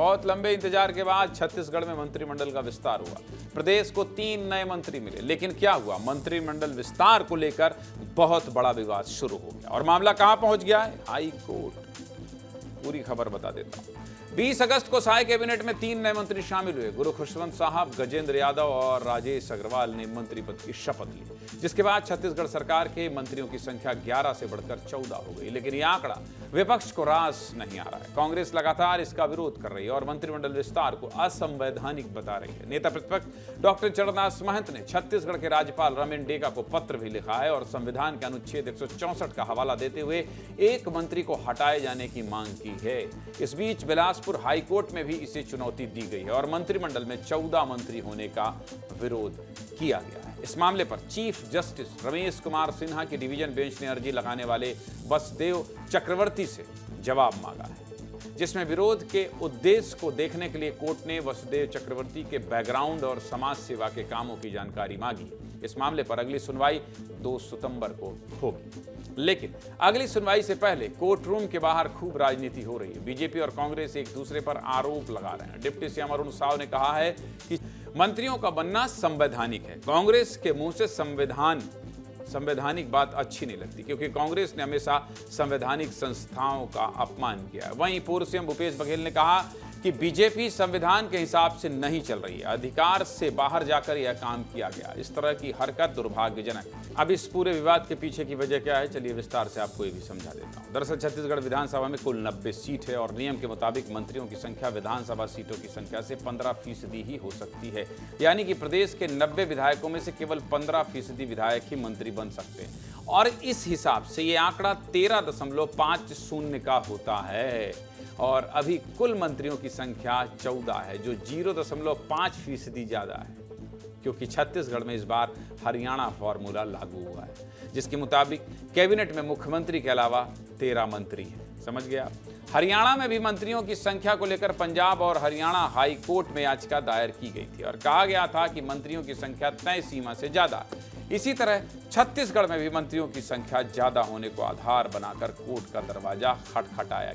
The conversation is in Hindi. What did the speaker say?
बहुत लंबे इंतजार के बाद छत्तीसगढ़ में मंत्रिमंडल का विस्तार हुआ। प्रदेश को 3 नए मंत्री मिले, लेकिन क्या हुआ, मंत्रिमंडल विस्तार को लेकर बहुत बड़ा विवाद शुरू हो गया और मामला कहां पहुंच गया है, हाई कोर्ट। पूरी खबर बता देता हूं। 20 अगस्त को साय कैबिनेट में 3 नए मंत्री शामिल हुए। गुरु खुशवंत साहब, गजेंद्र यादव और राजेश अग्रवाल ने मंत्री पद की शपथ ली, जिसके बाद छत्तीसगढ़ सरकार के मंत्रियों की संख्या 11 से बढ़कर 14 हो गई। लेकिन यह आंकड़ा विपक्ष को रास नहीं आ रहा है। कांग्रेस लगातार इसका विरोध कर रही है और मंत्रिमंडल विस्तार को असंवैधानिक बता रही है। नेता प्रतिपक्ष डॉक्टर चरणदास महंत ने छत्तीसगढ़ के राज्यपाल रमेन डेका को पत्र भी लिखा है और संविधान के अनुच्छेद 164 का हवाला देते हुए एक मंत्री को हटाए जाने की मांग की है। इस बीच बिलासपुर हाईकोर्ट में भी इसे चुनौती दी गई है और मंत्रिमंडल में 14 मंत्री होने का विरोध किया गया है। इस मामले पर चीफ जस्टिस रमेश कुमार सिन्हा की डिवीजन बेंच ने अर्जी लगाने वाले वसुदेव चक्रवर्ती से जवाब मांगा है, जिसमें विरोध के उद्देश्य को देखने के लिए कोर्ट ने वसुदेव चक्रवर्ती के बैकग्राउंड और समाज सेवा के कामों की जानकारी मांगी। इस मामले पर अगली सुनवाई 2 सितंबर को होगी। लेकिन अगली सुनवाई से पहले कोर्ट रूम के बाहर खूब राजनीति हो रही है। बीजेपी और कांग्रेस एक दूसरे पर आरोप लगा रहे हैं। डिप्टी सीएम अरुण साव ने कहा है कि मंत्रियों का बनना संवैधानिक है। कांग्रेस के मुंह से संवैधानिक बात अच्छी नहीं लगती, क्योंकि कांग्रेस ने हमेशा संवैधानिक संस्थाओं का अपमान किया है। वहीं पूर्व सीएम भूपेश बघेल ने कहा कि बीजेपी संविधान के हिसाब से नहीं चल रही है, अधिकार से बाहर जाकर यह काम किया गया। इस तरह की हरकत दुर्भाग्यजनक है। अब इस पूरे विवाद के पीछे की वजह क्या है, चलिए विस्तार से आपको ये भी समझा देता हूं। दरअसल छत्तीसगढ़ विधानसभा में कुल 90 सीट है और नियम के मुताबिक मंत्रियों की संख्या विधानसभा सीटों की संख्या से 15% ही हो सकती है। यानी कि प्रदेश के 90 विधायकों में से केवल 15% विधायक ही मंत्री बन सकते हैं और इस हिसाब से ये आंकड़ा 13.50 का होता है और अभी कुल मंत्रियों की संख्या 14 है, जो 0.5% ज्यादा है, क्योंकि छत्तीसगढ़ में इस बार हरियाणा फॉर्मूला लागू हुआ है, जिसके मुताबिक कैबिनेट में मुख्यमंत्री के अलावा 13 मंत्री हैं। समझ गया। हरियाणा में भी मंत्रियों की संख्या को लेकर पंजाब और हरियाणा हाई कोर्ट में याचिका दायर की गई थी और कहा गया था कि मंत्रियों की संख्या तय सीमा से ज्यादा। इसी तरह छत्तीसगढ़ में भी मंत्रियों की संख्या ज्यादा होने को आधार बनाकर कोर्ट का दरवाजा खटखटाया